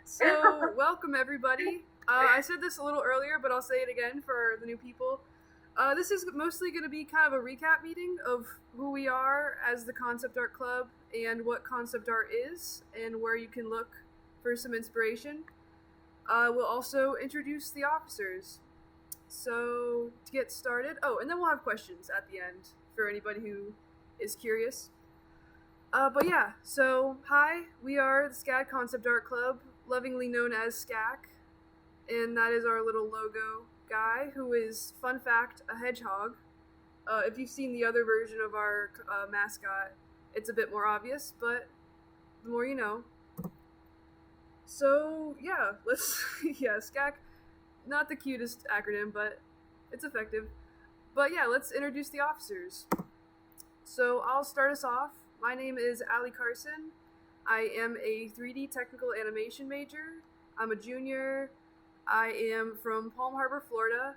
So, welcome everybody. I said this a little earlier, but I'll say it again for the new people. This is mostly going to be kind of a recap meeting of who we are as the Concept Art Club and what concept art is and where you can look for some inspiration. We'll also introduce the officers. So, to get started, and then we'll have questions at the end for anybody who is curious. But yeah, so hi, we are the SCAD Concept Art Club, lovingly known as SCAC, and that is our little logo guy, who is, fun fact, a hedgehog. If you've seen the other version of our mascot, it's a bit more obvious, but the more you know. So yeah, SCAC, not the cutest acronym, but it's effective. But yeah, let's introduce the officers. So I'll start us off. My name is Allie Carson. I am a 3D technical animation major. I'm a junior. I am from Palm Harbor, Florida.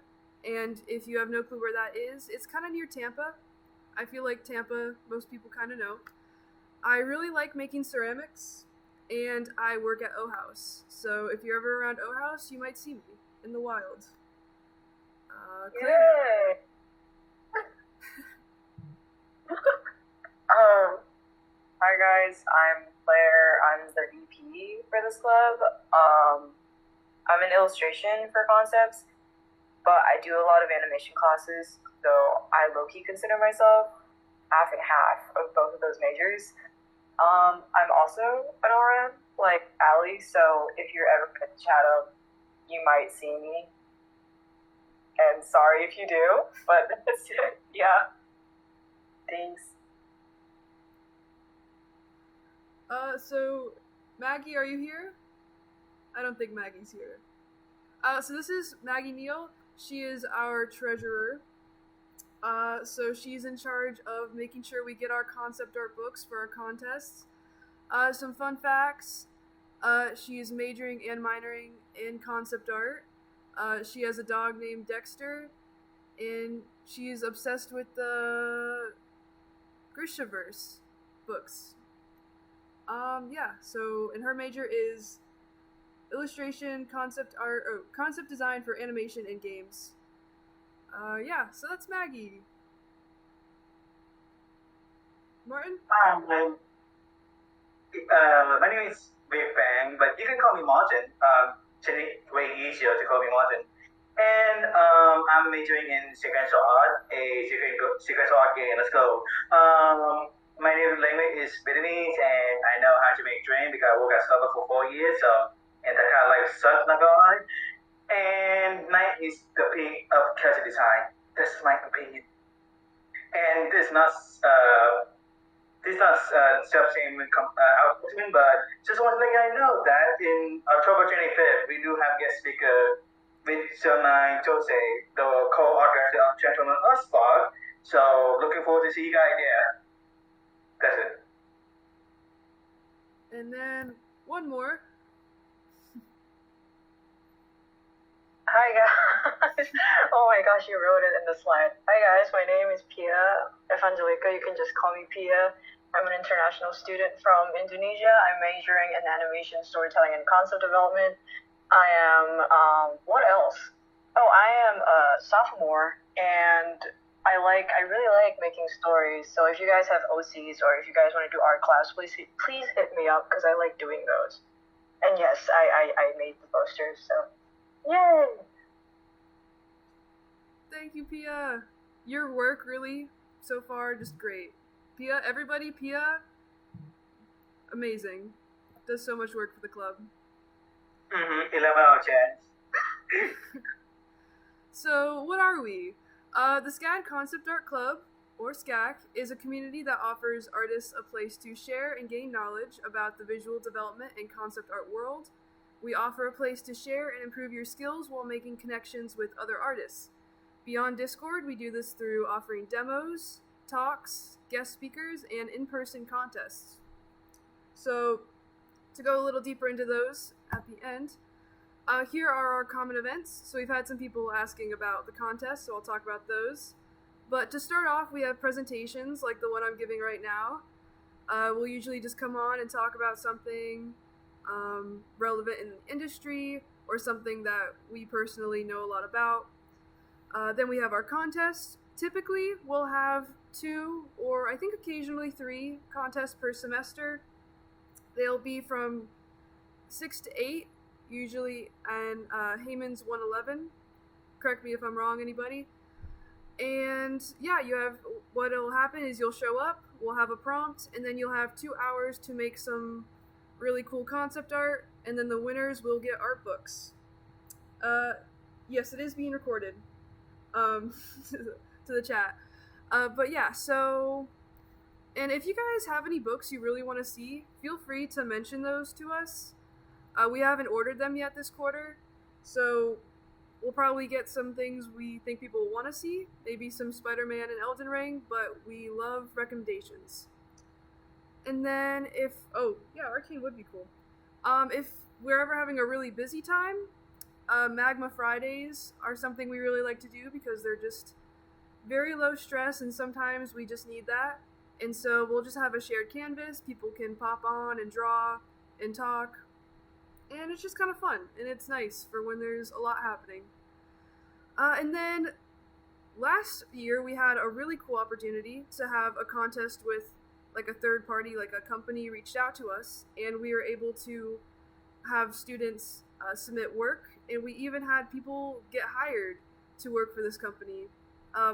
And if you have no clue where that is, it's kind of near Tampa. I feel like Tampa, most people kind of know. I really like making ceramics, and I work at O House. So if you're ever around O House, you might see me in the wild. Yay! Hi guys, I'm Claire. I'm the VP for this club. I'm in illustration for concepts, but I do a lot of animation classes, so I low-key consider myself half and half of both of those majors. I'm also an RM, like Allie, so if you're ever in Chatham, you might see me. And sorry if you do, but yeah. Thanks. So Maggie, are you here? I don't think Maggie's here. So this is Maggie Neal. She is our treasurer. So she's in charge of making sure we get our concept art books for our contests. Some fun facts. She is majoring and minoring in concept art. She has a dog named Dexter, and she's obsessed with the Grishaverse books. And her major is illustration, concept art, or concept design for animation and games. So that's Maggie. Martin? My name is Big Fang, but you can call me Martin. It's way easier to call me Martin. And I'm majoring in sequential art, a sequential art game. Let's go. My native language is Vietnamese, and I know how to make dream because I worked at Starbucks for 4 years, and that kind of like sucks, not gonna lie. And night is the peak of character design. That's my opinion. And this is not self-shaming outputting, but just want to let you guys know that in October 25th, we do have guest speaker with Sherman Jose, the co-organizer of Gentleman Earthspark. So looking forward to see you guys there. That's it. And then one more. Hi guys. Oh my gosh, you wrote it in the slide. Hi guys, my name is Pia Evangelica. You can just call me Pia. I'm an international student from Indonesia. I'm majoring in animation, storytelling, and concept development. I am, what else? Oh, I am a sophomore, and I really like making stories. So if you guys have OCs or if you guys want to do art class, please hit me up because I like doing those. And yes, I made the posters, so yay! Thank you, Pia. Your work really, so far, just great. Pia, amazing. Does so much work for the club. 11 out of 10. So, what are we? The SCAD Concept Art Club, or SCAC, is a community that offers artists a place to share and gain knowledge about the visual development and concept art world. We offer a place to share and improve your skills while making connections with other artists. Beyond Discord, we do this through offering demos, talks, guest speakers, and in-person contests. So, to go a little deeper into those at the end, here are our common events. So we've had some people asking about the contest, so I'll talk about those. But to start off, we have presentations like the one I'm giving right now. We'll usually just come on and talk about something. relevant in the industry or something that we personally know a lot about. Then we have our contests. Typically, we'll have 2 or I think occasionally 3 contests per semester. They'll be from 6 to 8 usually, and Heyman's 111. Correct me if I'm wrong, anybody. And yeah, you have, what'll happen is you'll show up, we'll have a prompt, and then you'll have 2 hours to make some really cool concept art, and then the winners will get art books. Yes, it is being recorded, to the chat. But yeah, so, and if you guys have any books you really want to see, feel free to mention those to us. We haven't ordered them yet this quarter, so we'll probably get some things we think people will want to see, maybe some Spider-Man and Elden Ring, but we love recommendations. And then Arcane would be cool. If we're ever having a really busy time, Magma Fridays are something we really like to do because they're just very low stress, and sometimes we just need that. And so we'll just have a shared canvas, people can pop on and draw and talk, and it's just kind of fun, and it's nice for when there's a lot happening. And then last year we had a really cool opportunity to have a contest with like a third party, like a company reached out to us, and we were able to have students submit work, and we even had people get hired to work for this company.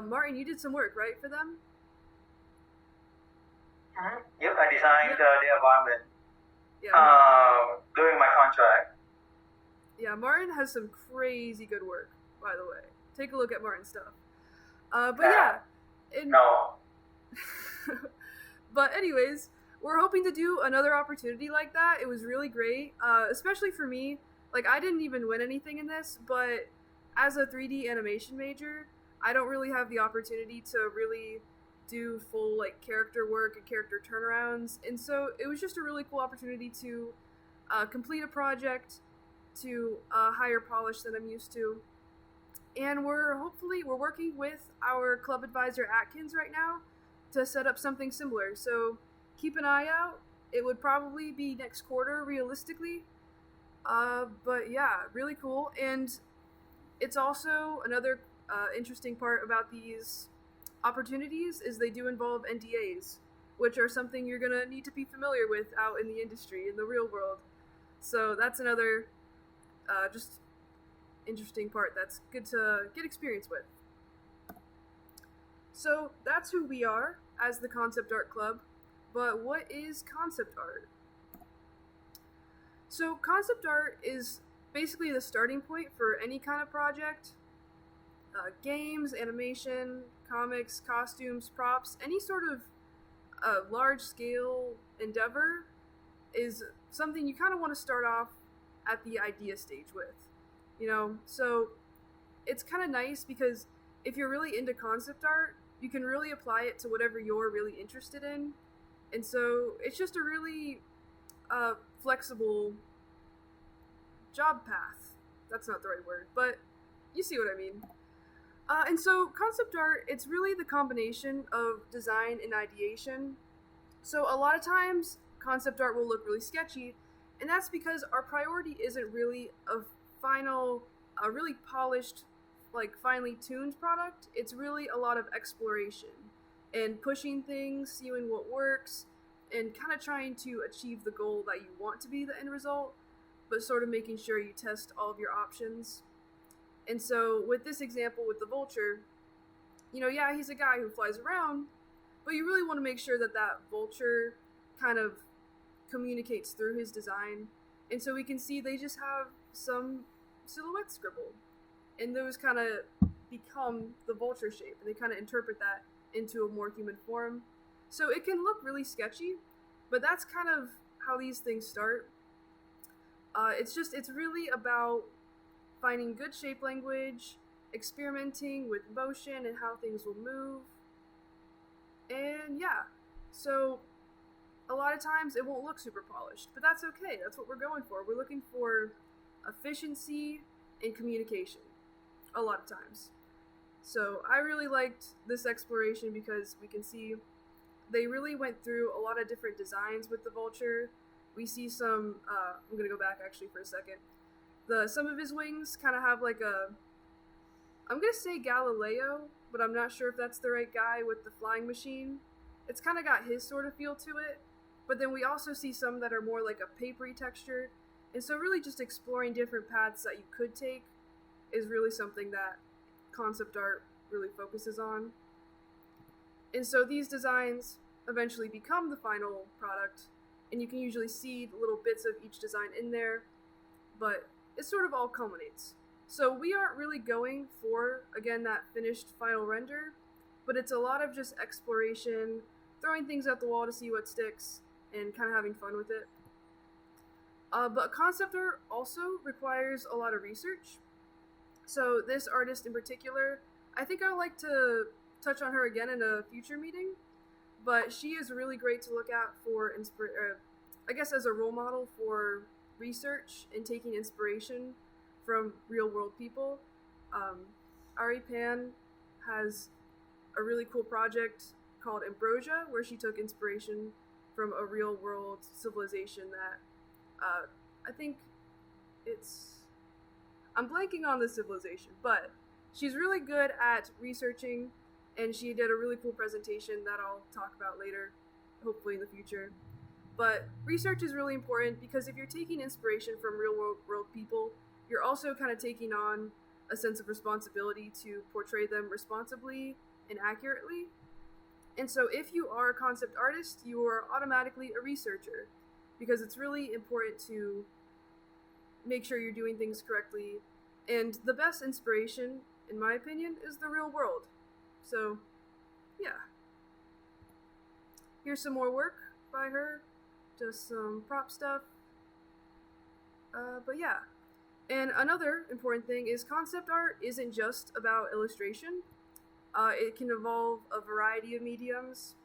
Martin, you did some work, right, for them? Mm-hmm. Yep, I designed the environment during my contract. Yeah, Martin has some crazy good work, by the way. Take a look at Martin's stuff. No. But anyways, we're hoping to do another opportunity like that. It was really great, especially for me. Like, I didn't even win anything in this, but as a 3D animation major, I don't really have the opportunity to really do full like character work and character turnarounds, and so it was just a really cool opportunity to complete a project to higher polish than I'm used to. And we're working with our club advisor Atkins right now to set up something similar, so keep an eye out. It would probably be next quarter realistically, but yeah, really cool. And it's also another interesting part about these opportunities is they do involve NDAs, which are something you're gonna need to be familiar with out in the industry, in the real world. So that's another just interesting part that's good to get experience with. So that's who we are as the Concept Art Club, but what is concept art? So concept art is basically the starting point for any kind of project. Games, animation, comics, costumes, props, any sort of large-scale endeavor is something you kind of want to start off at the idea stage with, you know? So it's kind of nice because if you're really into concept art, you can really apply it to whatever you're really interested in. And so it's just a really flexible job path. That's not the right word, but you see what I mean. And so concept art, it's really the combination of design and ideation. So a lot of times concept art will look really sketchy, and that's because our priority isn't really a final, really polished, like finely tuned product. It's really a lot of exploration and pushing things, seeing what works, and kind of trying to achieve the goal that you want to be the end result, but sort of making sure you test all of your options. And so with this example with the vulture, you know, yeah, he's a guy who flies around, but you really want to make sure that that vulture kind of communicates through his design. And so we can see they just have some silhouette scribbled, and those kind of become the vulture shape, and they kind of interpret that into a more human form. So it can look really sketchy, but that's kind of how these things start. It's really about finding good shape language, experimenting with motion and how things will move. And yeah, so a lot of times it won't look super polished, but that's okay. That's what we're going for. We're looking for efficiency and communication a lot of times. So I really liked this exploration because we can see they really went through a lot of different designs with the vulture, we see some, I'm going to go back actually for a second. Some of his wings kind of have like I'm going to say Galileo, but I'm not sure if that's the right guy with the flying machine. It's kind of got his sort of feel to it. But then we also see some that are more like a papery texture. And so really just exploring different paths that you could take is really something that concept art really focuses on. And so these designs eventually become the final product, and you can usually see the little bits of each design in there, but it sort of all culminates. So we aren't really going for, again, that finished final render, but it's a lot of just exploration, throwing things at the wall to see what sticks, and kind of having fun with it. But concept art also requires a lot of research. So this artist in particular, I think I would like to touch on her again in a future meeting, but she is really great to look at for I guess as a role model for research and taking inspiration from real world people. Ari Pan has a really cool project called Ambrosia, where she took inspiration from a real world civilization that I think I'm blanking on the civilization, but she's really good at researching, and she did a really cool presentation that I'll talk about later, hopefully in the future. But research is really important because if you're taking inspiration from real world people, you're also kind of taking on a sense of responsibility to portray them responsibly and accurately. And so if you are a concept artist, you are automatically a researcher, because it's really important to make sure you're doing things correctly. And the best inspiration, in my opinion, is the real world. So, yeah. Here's some more work by her. Just some prop stuff. But yeah. And another important thing is concept art isn't just about illustration. It can involve a variety of mediums.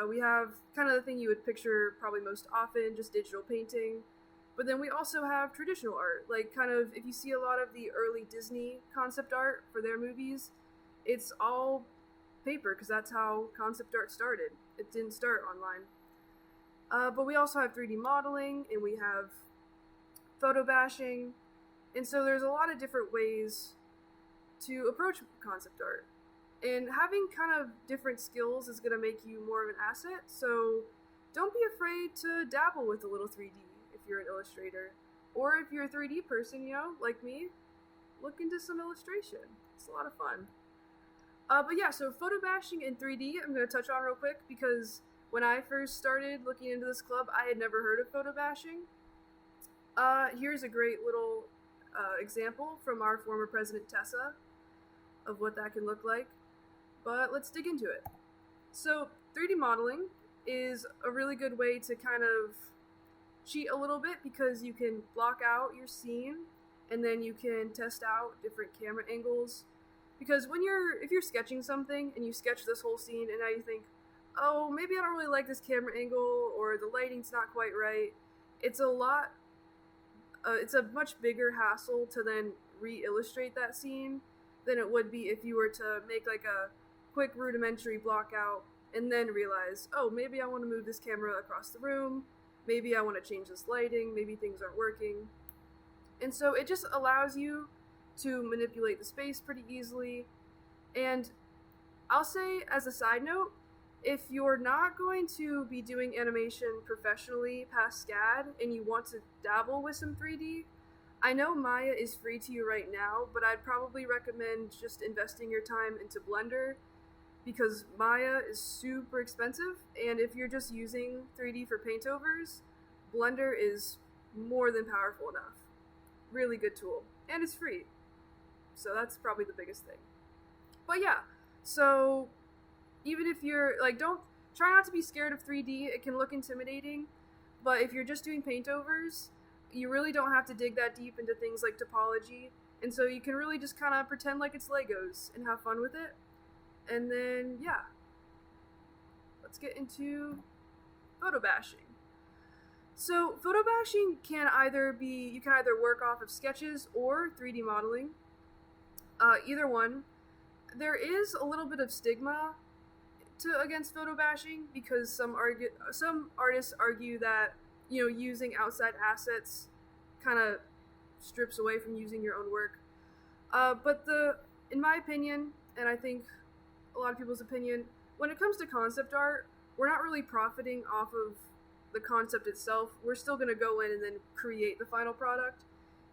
We have kind of the thing you would picture probably most often, just digital painting. But then we also have traditional art, like kind of, if you see a lot of the early Disney concept art for their movies, it's all paper, because that's how concept art started. It didn't start online. But we also have 3D modeling, and we have photo bashing, and so there's a lot of different ways to approach concept art. And having kind of different skills is going to make you more of an asset, so don't be afraid to dabble with a little 3D if you're an illustrator. Or if you're a 3D person, like me, look into some illustration. It's a lot of fun. But yeah, so photo bashing in 3D, I'm going to touch on real quick, because when I first started looking into this club, I had never heard of photo bashing. Here's a great little example from our former president, Tessa, of what that can look like. But let's dig into it. So 3D modeling is a really good way to kind of cheat a little bit, because you can block out your scene, and then you can test out different camera angles. Because if you're sketching something and you sketch this whole scene and now you think, oh, maybe I don't really like this camera angle, or the lighting's not quite right, it's a much bigger hassle to then re-illustrate that scene than it would be if you were to make like a quick rudimentary block out and then realize, oh, maybe I want to move this camera across the room, maybe I want to change this lighting, maybe things aren't working. And so it just allows you to manipulate the space pretty easily. And I'll say, as a side note, if you're not going to be doing animation professionally past SCAD and you want to dabble with some 3D, I know Maya is free to you right now, but I'd probably recommend just investing your time into Blender, because Maya is super expensive, and if you're just using 3D for paintovers, Blender is more than powerful enough. Really good tool, and it's free. So that's probably the biggest thing. But yeah, so even if you're try not to be scared of 3D. It can look intimidating, but if you're just doing paintovers, you really don't have to dig that deep into things like topology, and so you can really just kind of pretend like it's Legos and have fun with it. And then, yeah, let's get into photo bashing. So photo bashing can either work off of sketches or 3D modeling. Either one. There is a little bit of stigma against photo bashing, because some artists argue that using outside assets kind of strips away from using your own work. But in my opinion, and I think a lot of people's opinion, when it comes to concept art, we're not really profiting off of the concept itself. We're still going to go in and then create the final product.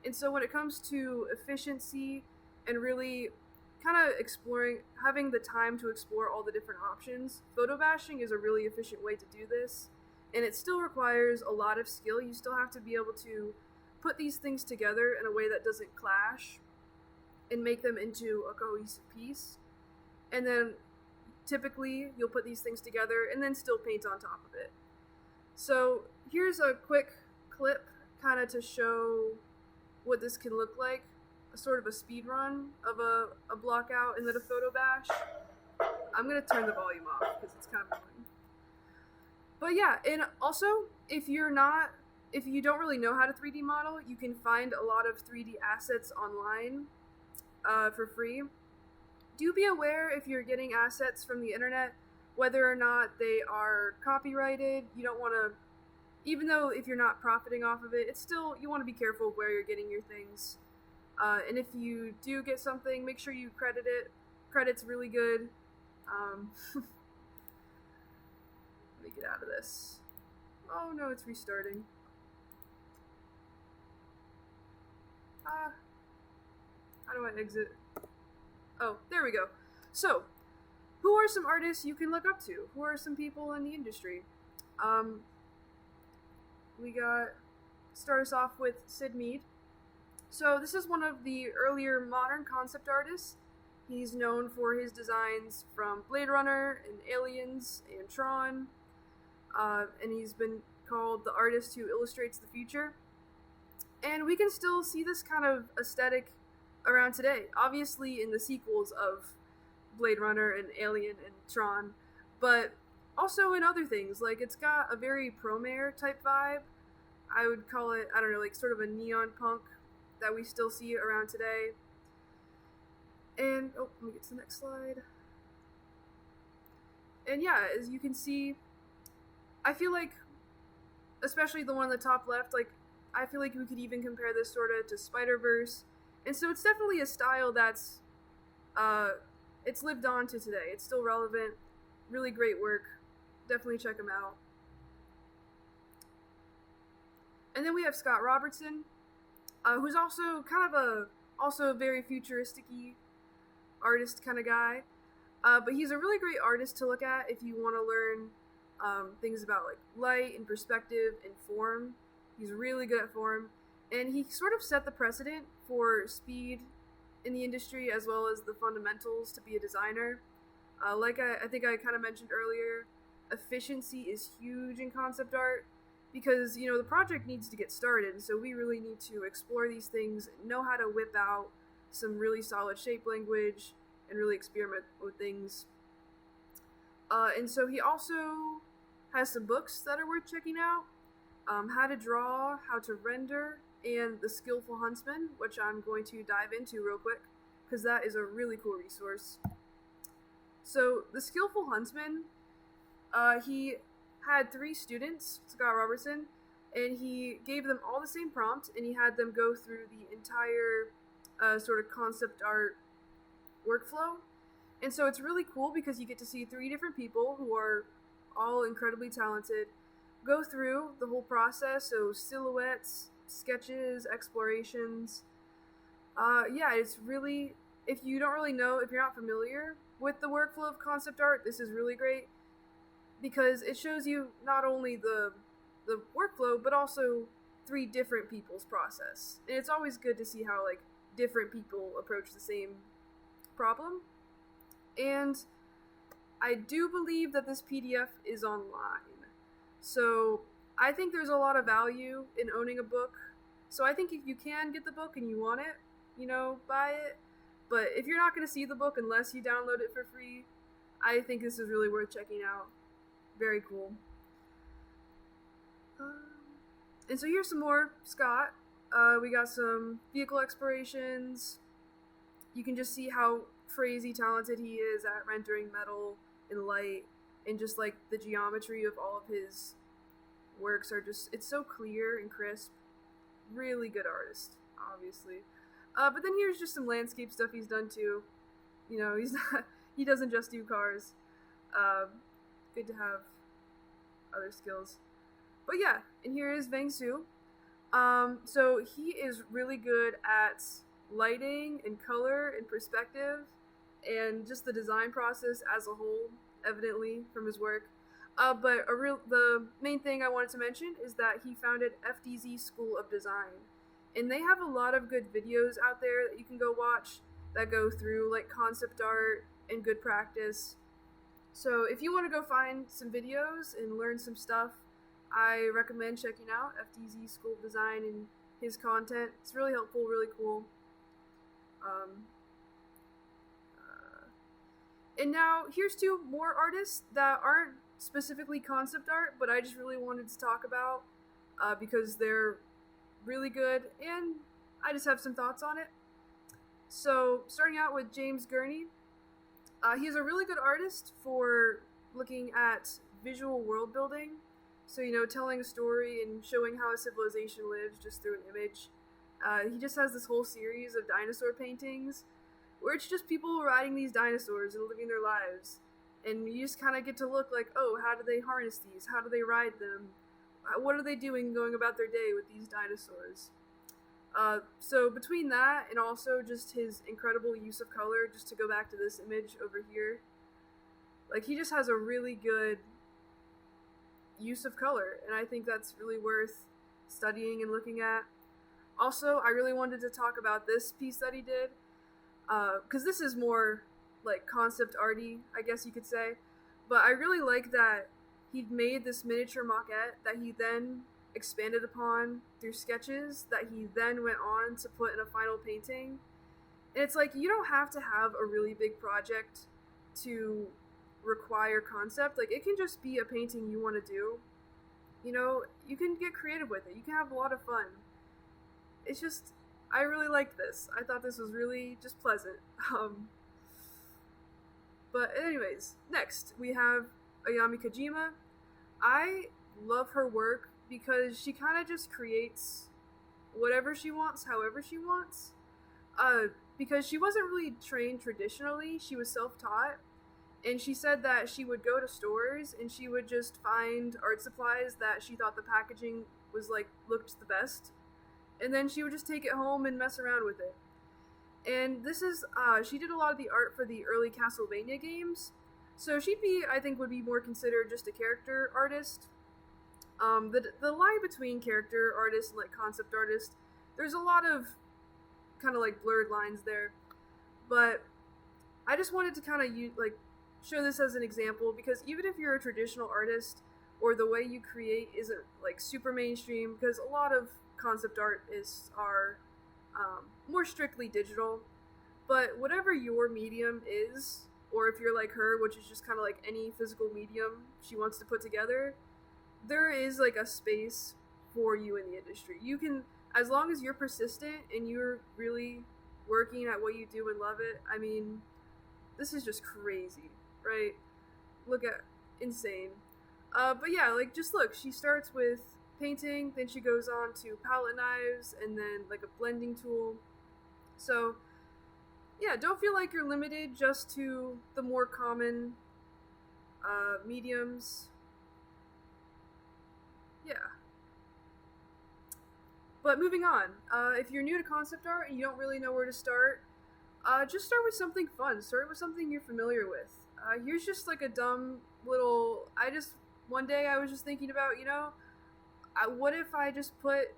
And so when it comes to efficiency and really kind of exploring, having the time to explore all the different options, photo bashing is a really efficient way to do this. And it still requires a lot of skill. You still have to be able to put these things together in a way that doesn't clash and make them into a cohesive piece. And then typically you'll put these things together and then still paint on top of it. So here's a quick clip kind of to show what this can look like, a sort of a speed run of a block out and then a photo bash. I'm going to turn the volume off because it's kind of annoying. But yeah, and also if you don't really know how to 3D model, you can find a lot of 3D assets online for free. Do be aware if you're getting assets from the internet, whether or not they are copyrighted. You don't want to, even though if you're not profiting off of it, it's still, you want to be careful of where you're getting your things. And if you do get something, make sure you credit it. Credit's really good. Let me get out of this. Oh no, it's restarting. How do I exit? Oh, there we go. So, who are some artists you can look up to? Who are some people in the industry? We got, start us off with Sid Mead. So this is one of the earlier modern concept artists. He's known for his designs from Blade Runner and Aliens and Tron. And he's been called the artist who illustrates the future. And we can still see this kind of aesthetic around today. Obviously in the sequels of Blade Runner and Alien and Tron, but also in other things. Like, it's got a very Promare type vibe. I would call it, I don't know, like sort of a neon punk that we still see around today. And, oh, let me get to the next slide. And yeah, as you can see, I feel like, especially the one on the top left, like, I feel like we could even compare this sort of to Spider-Verse. And so it's definitely a style that's, it's lived on to today. It's still relevant. Really great work. Definitely check him out. And then we have Scott Robertson, who's also kind of also a very futuristic-y artist kind of guy. But he's a really great artist to look at if you want to learn things about like light and perspective and form. He's really good at form. And he sort of set the precedent for speed in the industry as well as the fundamentals to be a designer. Like I think I kind of mentioned earlier, efficiency is huge in concept art because, you know, the project needs to get started. So we really need to explore these things, know how to whip out some really solid shape language and really experiment with things. And so he also has some books that are worth checking out. How to Draw, How to Render, and The Skillful Huntsman, which I'm going to dive into real quick, because that is a really cool resource. So, The Skillful Huntsman, he had 3 students, Scott Robertson, and he gave them all the same prompt, and he had them go through the entire sort of concept art workflow. And so it's really cool because you get to see 3 different people who are all incredibly talented go through the whole process, so silhouettes, sketches, explorations. Yeah, it's really, if you don't really know, if you're not familiar with the workflow of concept art, this is really great because it shows you not only the workflow, but also 3 different people's process. And it's always good to see how like different people approach the same problem. And I do believe that this PDF is online. So I think there's a lot of value in owning a book. So I think if you can get the book and you want it, you know, buy it. But if you're not going to see the book unless you download it for free, I think this is really worth checking out. Very cool. And so here's some more Scott. We got some vehicle explorations. You can just see how crazy talented he is at rendering metal and light and just like the geometry of all of his works are just, it's so clear and crisp. Really good artist, obviously. But then here's just some landscape stuff he's done too. You know, he doesn't just do cars. Good to have other skills. But yeah, and here is Vang Su. So he is really good at lighting and color and perspective and just the design process as a whole, evidently from his work. But the main thing I wanted to mention is that he founded FDZ School of Design. And they have a lot of good videos out there that you can go watch that go through like concept art and good practice. So if you want to go find some videos and learn some stuff, I recommend checking out FDZ School of Design and his content. It's really helpful, really cool. And now here's two more artists that aren't specifically concept art, but I just really wanted to talk about because they're really good and I just have some thoughts on it. So starting out with James Gurney, he's a really good artist for looking at visual world building. So, you know, telling a story and showing how a civilization lives just through an image. He just has this whole series of dinosaur paintings where it's just people riding these dinosaurs and living their lives. And you just kind of get to look like, oh, how do they harness these? How do they ride them? What are they doing going about their day with these dinosaurs? So between that and also just his incredible use of color, just to go back to this image over here, like he just has a really good use of color, and I think that's really worth studying and looking at. Also, I really wanted to talk about this piece that he did, because this is more like concept arty, I guess you could say, but I really like that he'd made this miniature maquette that he then expanded upon through sketches that he then went on to put in a final painting. And it's like, you don't have to have a really big project to require concept. Like, it can just be a painting you want to do. You know, you can get creative with it. You can have a lot of fun. It's just, I really liked this. I thought this was really just pleasant. But anyways, next we have Ayami Kojima. I love her work because she kind of just creates whatever she wants, however she wants. Because she wasn't really trained traditionally, she was self-taught. And she said that she would go to stores and she would just find art supplies that she thought the packaging was like, looked the best. And then she would just take it home and mess around with it. And this is, she did a lot of the art for the early Castlevania games. So she'd be, I think, would be more considered just a character artist. The line between character artist and like concept artist, there's a lot of kind of like blurred lines there. But I just wanted to kind of show this as an example, because even if you're a traditional artist or the way you create isn't like super mainstream, because a lot of concept artists are more strictly digital, but whatever your medium is, or if you're like her, which is just kind of like any physical medium she wants to put together, there is like a space for you in the industry. You can, as long as you're persistent and you're really working at what you do and love it, I mean, this is just crazy, right? Look at, insane. But yeah, like, just look, she starts with painting, then she goes on to palette knives, and then like a blending tool. So yeah, don't feel like you're limited just to the more common mediums. Yeah. But moving on, if you're new to concept art and you don't really know where to start, just start with something fun. Start with something you're familiar with. Here's just like a dumb little, one day I was just thinking about, you know, what if I just put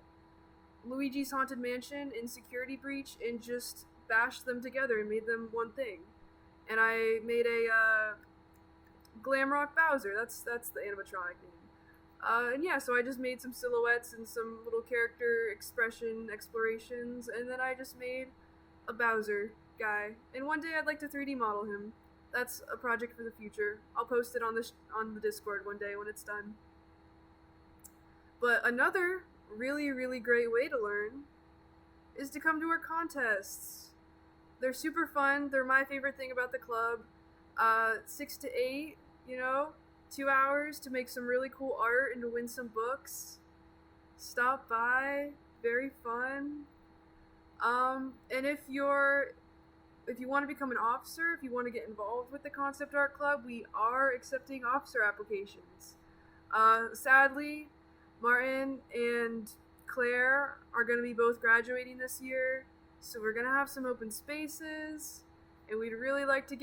Luigi's Haunted Mansion and Security Breach and just bashed them together and made them one thing. And I made a Glamrock Bowser, that's the animatronic name. And yeah, so I just made some silhouettes and some little character expression explorations, and then I just made a Bowser guy. And one day I'd like to 3D model him. That's a project for the future. I'll post it on the Discord one day when it's done. But another really, really great way to learn is to come to our contests. They're super fun. They're my favorite thing about the club. 6 to 8, you know, 2 hours to make some really cool art and to win some books. Stop by. Very fun. And if you want to become an officer, if you want to get involved with the Concept Art Club, we are accepting officer applications. Sadly, Martin and Claire are going to be both graduating this year, so we're going to have some open spaces, and we'd really like to get